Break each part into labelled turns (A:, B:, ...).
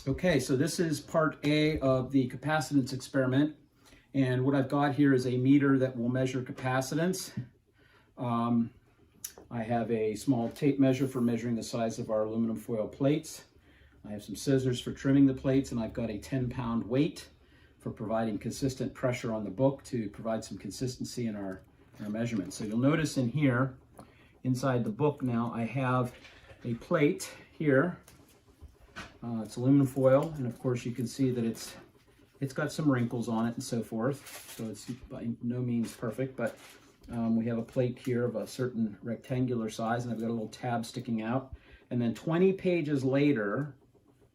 A: Okay, so this is part A of the capacitance experiment. And what I've got here is a meter that will measure capacitance. I have a small tape measure for measuring the size of our aluminum foil plates. I have some scissors for trimming the plates, and I've got a 10-pound weight for providing consistent pressure on the book to provide some consistency in our measurements. So you'll notice in here, inside the book now, I have a plate here. It's aluminum foil, and of course you can see that it's got some wrinkles on it and so forth, so it's by no means perfect, but we have a plate here of a certain rectangular size, and I've got a little tab sticking out. And then 20 pages later,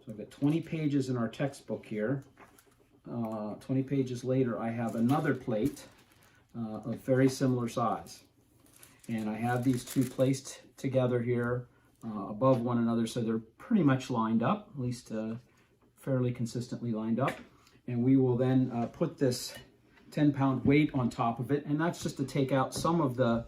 A: so I've got 20 pages in our textbook here, 20 pages later I have another plate of very similar size. And I have these two placed together here above one another, so they're pretty much lined up, at least fairly consistently lined up. And we will then put this 10-pound weight on top of it, and that's just to take out some of the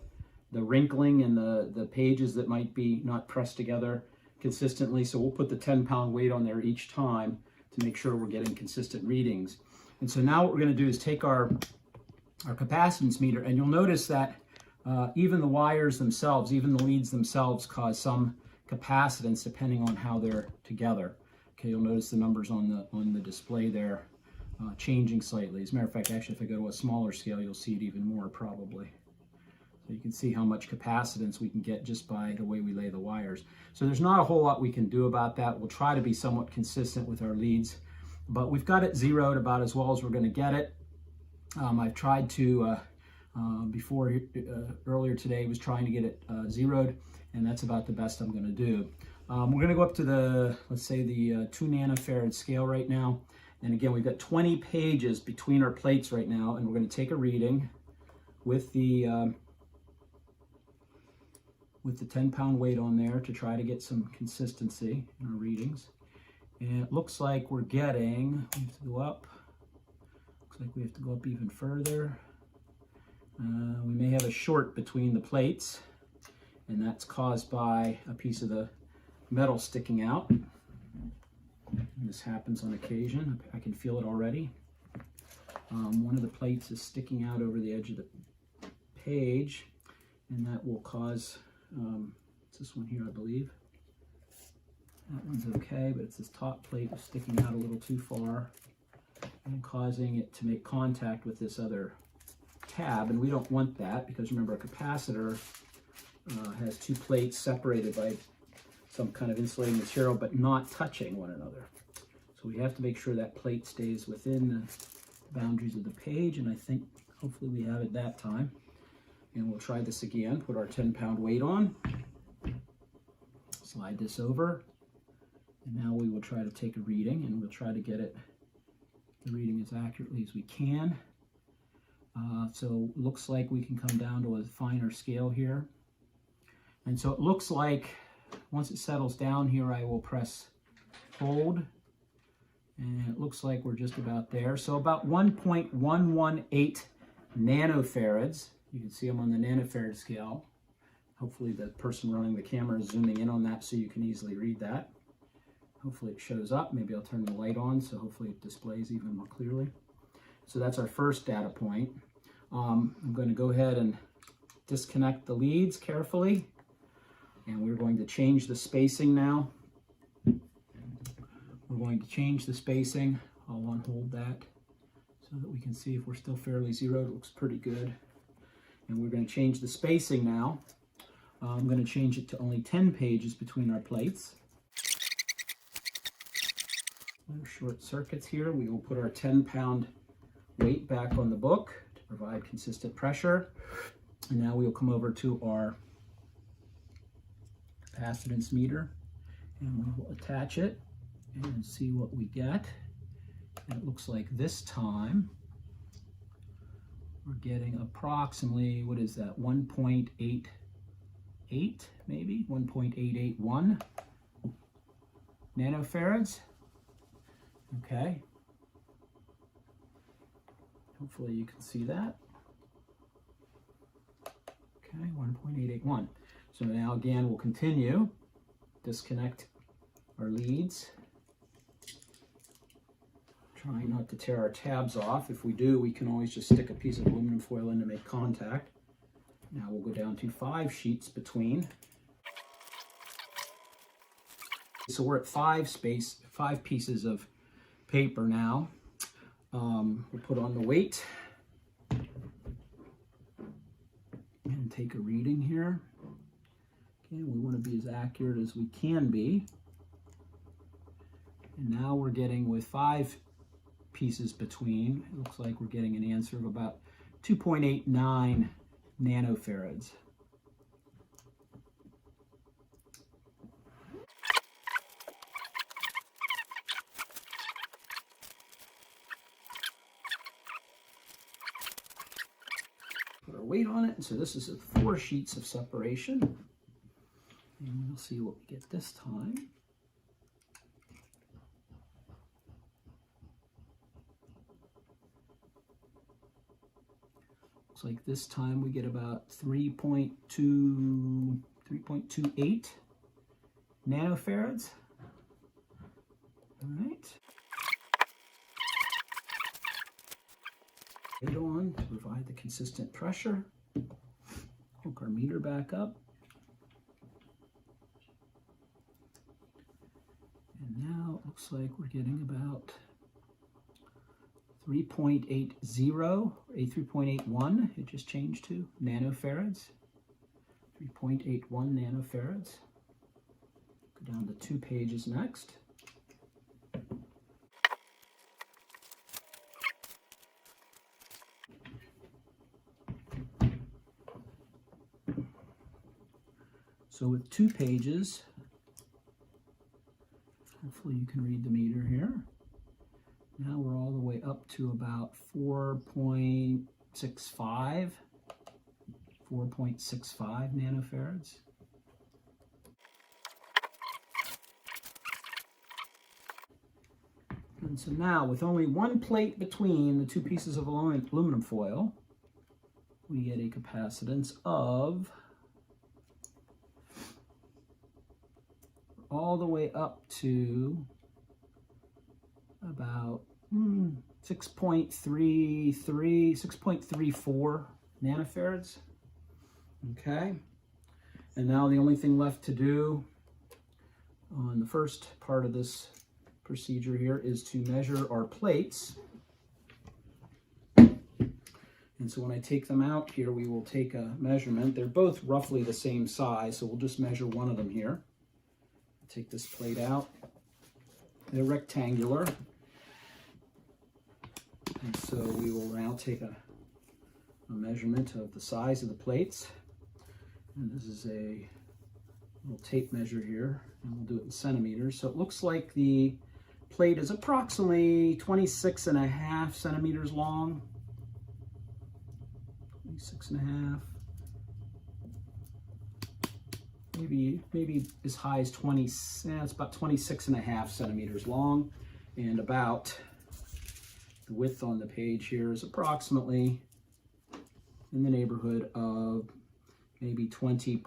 A: wrinkling and the pages that might be not pressed together consistently. So we'll put the 10-pound weight on there each time to make sure we're getting consistent readings. And so now what we're going to do is take our capacitance meter, and you'll notice that even the wires themselves, even the leads themselves, cause some capacitance depending on how they're together. Okay, you'll notice the numbers on the display there changing slightly. As a matter of fact, actually, if I go to a smaller scale, you'll see it even more probably. So you can see how much capacitance we can get just by the way we lay the wires. So there's not a whole lot we can do about that. We'll try to be somewhat consistent with our leads, but we've got it zeroed about as well as we're going to get it. I've tried to, earlier today, was trying to get it zeroed, and that's about the best I'm going to do. We're going to go up to the, let's say, the 2 nanofarad scale right now. And again, we've got 20 pages between our plates right now, and we're going to take a reading with the 10-pound weight on there to try to get some consistency in our readings. And it looks like we're getting, we have to go up, looks like we have to go up even further. We may have a short between the plates, and that's caused by a piece of the metal sticking out. And this happens on occasion. I can feel it already. One of the plates is sticking out over the edge of the page, and that will cause, it's this one here, I believe. That one's okay, but it's this top plate is sticking out a little too far and causing it to make contact with this other tab, and we don't want that, because remember, a capacitor has 2 plates separated by some kind of insulating material but not touching one another. So we have to make sure that plate stays within the boundaries of the page, and I think hopefully we have it that time. And we'll try this again, put our 10-pound weight on, slide this over, and now we will try to take a reading, and we'll try to get it, the reading as accurately as we can. So it looks like we can come down to a finer scale here. And so it looks like once it settles down here, I will press hold, and it looks like we're just about there. So about 1.118 nanofarads. You can see them on the nanofarad scale. Hopefully the person running the camera is zooming in on that so you can easily read that. Hopefully it shows up. Maybe I'll turn the light on so hopefully it displays even more clearly. So that's our first data point. I'm going to go ahead and disconnect the leads carefully, and we're going to change the spacing now. We're going to change the spacing. I'll unhold that so that we can see if we're still fairly zeroed. It looks pretty good. And we're going to change the spacing now. I'm going to change it to only 10 pages between our plates. No short circuits here. We will put our 10-pound weight back on the book to provide consistent pressure. And now we'll come over to our capacitance meter, and we will attach it and see what we get. And it looks like this time we're getting approximately, what is that, 1.88, maybe 1.881 nanofarads. Okay, hopefully you can see that. Okay, 1.881. So now again, we'll continue, disconnect our leads, Trying not to tear our tabs off. If we do, we can always just stick a piece of aluminum foil in to make contact. Now we'll go down to 5 sheets between. So we're at 5 pieces of paper now. We'll put on the weight and take a reading here. Okay, we want to be as accurate as we can be. And now we're getting, with 5 pieces between, it looks like we're getting an answer of about 2.89 nanofarads. Put our weight on it, and so this is 4 sheets of separation. And we'll see what we get this time. Looks like this time we get about 3.28 nanofarads. All right. Weight on to provide the consistent pressure. Hook our meter back up. And now it looks like we're getting about 3.80, a 3.81, it just changed to nanofarads. 3.81 nanofarads. Go down to 2 pages next. So with 2 pages, hopefully you can read the meter here. Now we're all the way up to about 4.65 nanofarads. And so now, with only 1 plate between the 2 pieces of aluminum foil, we get a capacitance of all the way up to about 6.34 nanofarads. Okay, and now the only thing left to do on the first part of this procedure here is to measure our plates. And so when I take them out here, we will take a measurement. They're both roughly the same size, so we'll just measure one of them here. Take this plate out. They're rectangular. And so we will now take a measurement of the size of the plates. And this is a little tape measure here, and we'll do it in centimeters. So it looks like the plate is approximately 26.5 centimeters long. 26.5. Maybe as high as 20, it's about 26.5 centimeters long, and about the width on the page here is approximately in the neighborhood of maybe 20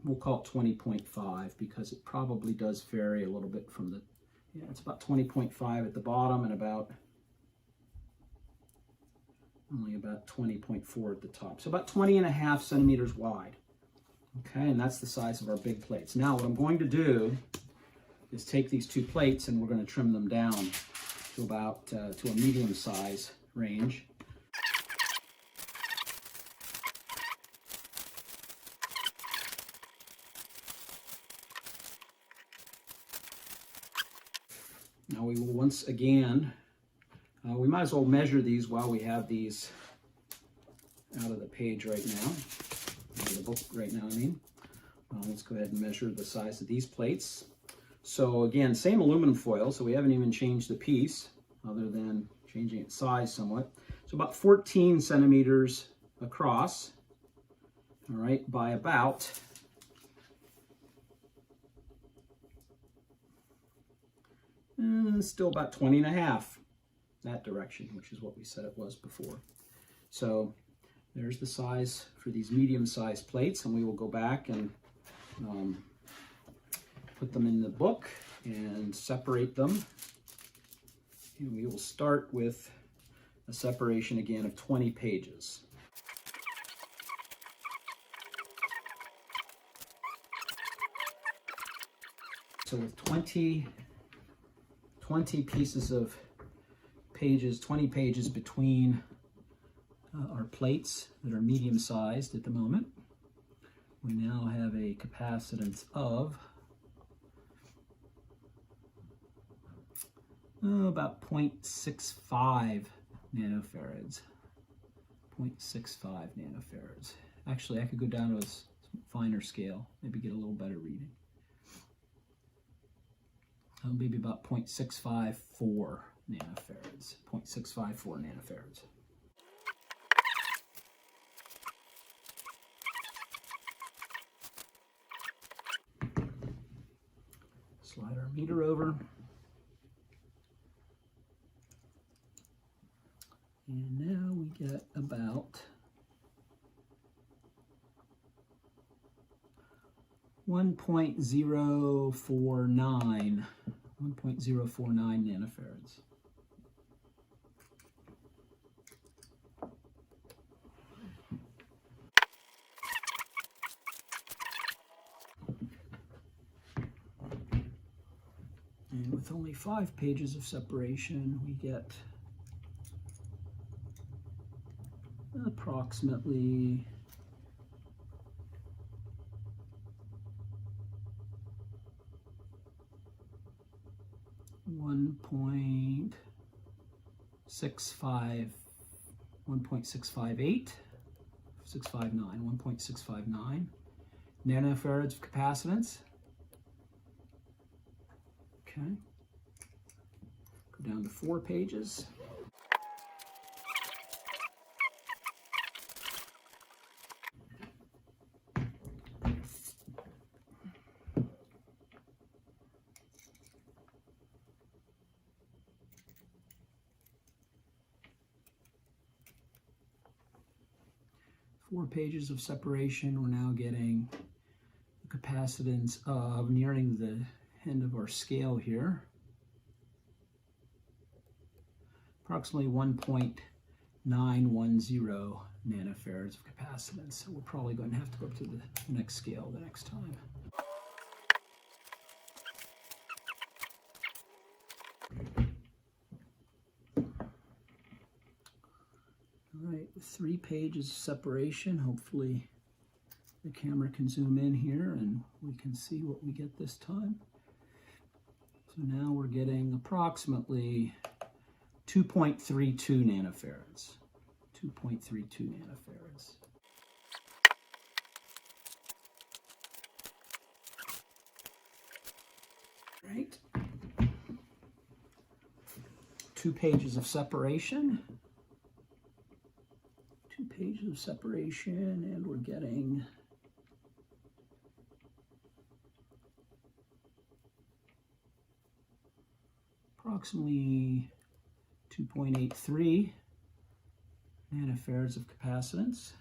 A: we'll call it 20.5, because it probably does vary a little bit from the, yeah, it's about 20.5 at the bottom and only about 20.4 at the top. So about 20.5 centimeters wide. Okay, and that's the size of our big plates. Now what I'm going to do is take these 2 plates and we're going to trim them down to about to a medium size range. Now we will once again, we might as well measure these while we have these out of the page right now. The book right now, I mean. Let's go ahead and measure the size of these plates. So again, same aluminum foil, so we haven't even changed the piece other than changing its size somewhat. So about 14 centimeters across, all right, by about still about 20.5 that direction, which is what we said it was before. So there's the size for these medium-sized plates, and we will go back and put them in the book and separate them And we will start with a separation again of 20 pages. So with 20 pieces of pages, 20 pages between our plates that are medium sized at the moment, we now have a capacitance of about 0.65 nanofarads. 0.65 nanofarads. Actually, I could go down to a finer scale, maybe get a little better reading. Maybe about 0.654 nanofarads. 0.654 nanofarads. Slide our meter over. And now we get about 1.049 nanofarads. And with only 5 pages of separation, we get approximately 1.658 1.659 nanofarads of capacitance. Okay. Go down to 4 pages. Four pages of separation. We're now getting the capacitance of nearing the end of our scale here. Approximately 1.910 nanofarads of capacitance. So we're probably going to have to go up to the next scale the next time. All right, 3 pages of separation. Hopefully the camera can zoom in here and we can see what we get this time. So now we're getting approximately 2.32 nanofarads. 2.32 nanofarads. Right. 2 pages of separation. 2 pages of separation, and we're getting approximately 2.83 nanofarads of capacitance.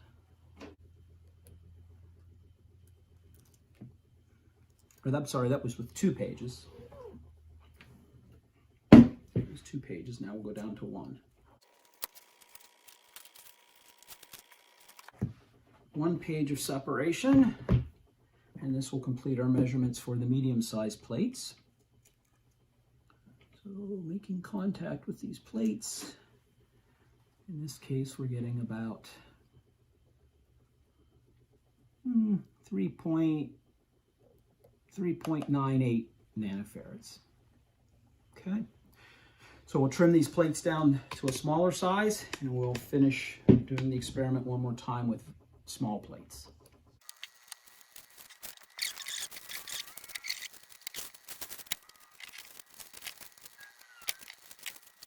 A: Or I'm sorry, that was with 2 pages. It was 2 pages. Now we'll go down to 1. 1 page of separation, and this will complete our measurements for the medium-sized plates. So making contact with these plates, in this case we're getting about 3.98 nanofarads. Okay, so we'll trim these plates down to a smaller size, and we'll finish doing the experiment one more time with small plates.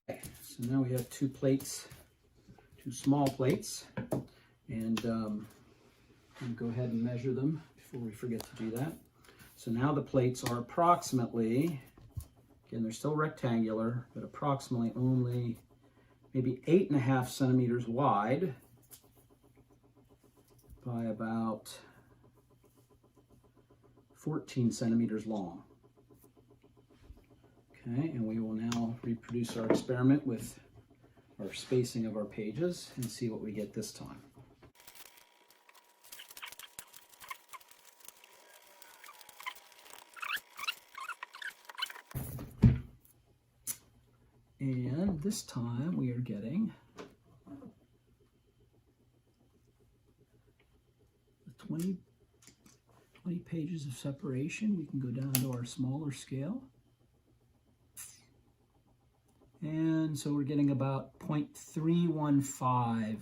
A: Okay, so now we have 2 plates, 2 small plates, and I'll go ahead and measure them before we forget to do that. So now the plates are approximately, again, they're still rectangular, but approximately only maybe 8.5 centimeters wide by about 14 centimeters long. Okay, and we will now reproduce reproduce our experiment with our spacing of our pages and see what we get this time. And this time we are getting 20 pages of separation. We can go down to our smaller scale. And so we're getting about 0.315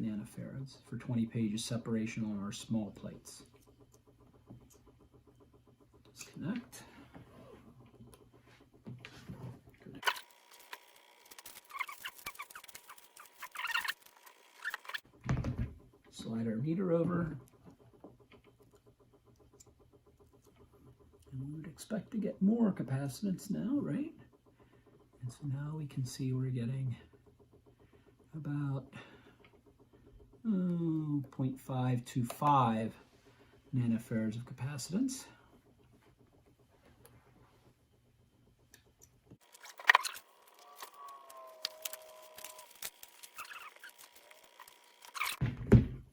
A: nanofarads for 20 pages separation on our small plates. Disconnect. Slide our meter over. And we would expect to get more capacitance now, right? And so now we can see we're getting about 0.525 nanofarads of capacitance.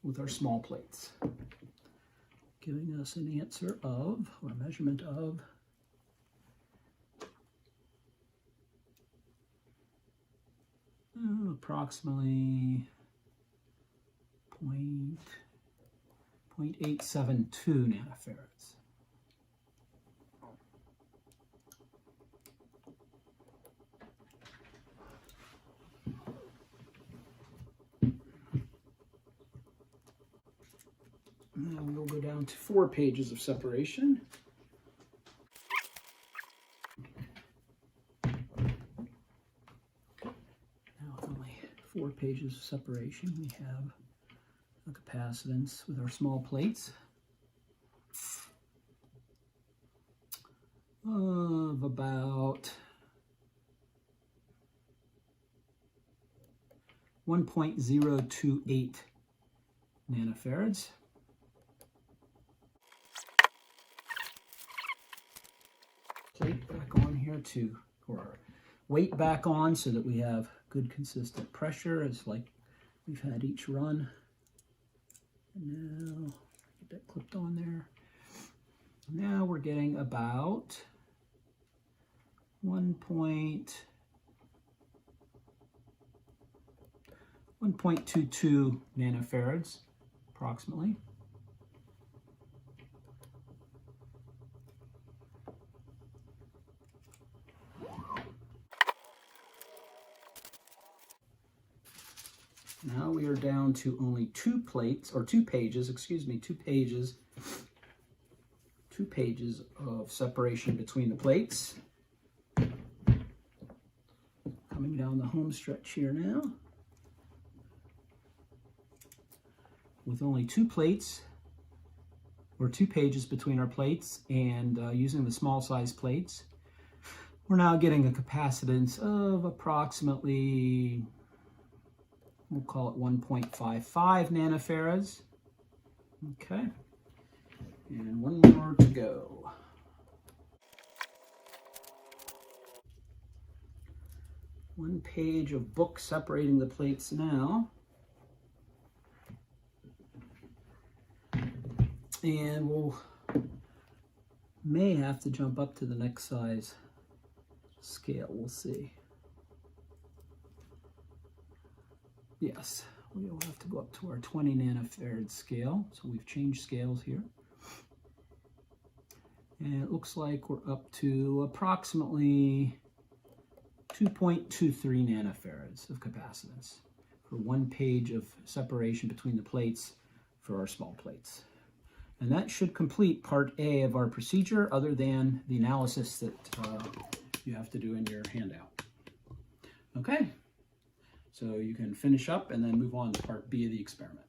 A: With our small plates, giving us an answer of, or a measurement of, approximately 0.872 nanofarads. Now we'll go down to 4 pages of separation. Now with only 4 pages of separation, we have a capacitance with our small plates of about 1.028 nanofarads. Plate back on here or weight back on so that we have good consistent pressure as like we've had each run. And now get that clipped on there. Now we're getting about 1.22 nanofarads approximately. Now we are down to only 2 pages of separation between the plates. Coming down the home stretch here now. With only 2 plates, or 2 pages between our plates, and using the small size plates, we're now getting a capacitance of approximately, we'll call it 1.55 nanofarads. Okay, and 1 more to go. One page of book separating the plates now. And we'll may have to jump up to the next size scale, we'll see. Yes, we'll have to go up to our 20 nanofarad scale. So we've changed scales here. And it looks like we're up to approximately 2.23 nanofarads of capacitance for 1 page of separation between the plates for our small plates. And that should complete part A of our procedure, other than the analysis that you have to do in your handout. Okay, so you can finish up and then move on to part B of the experiment.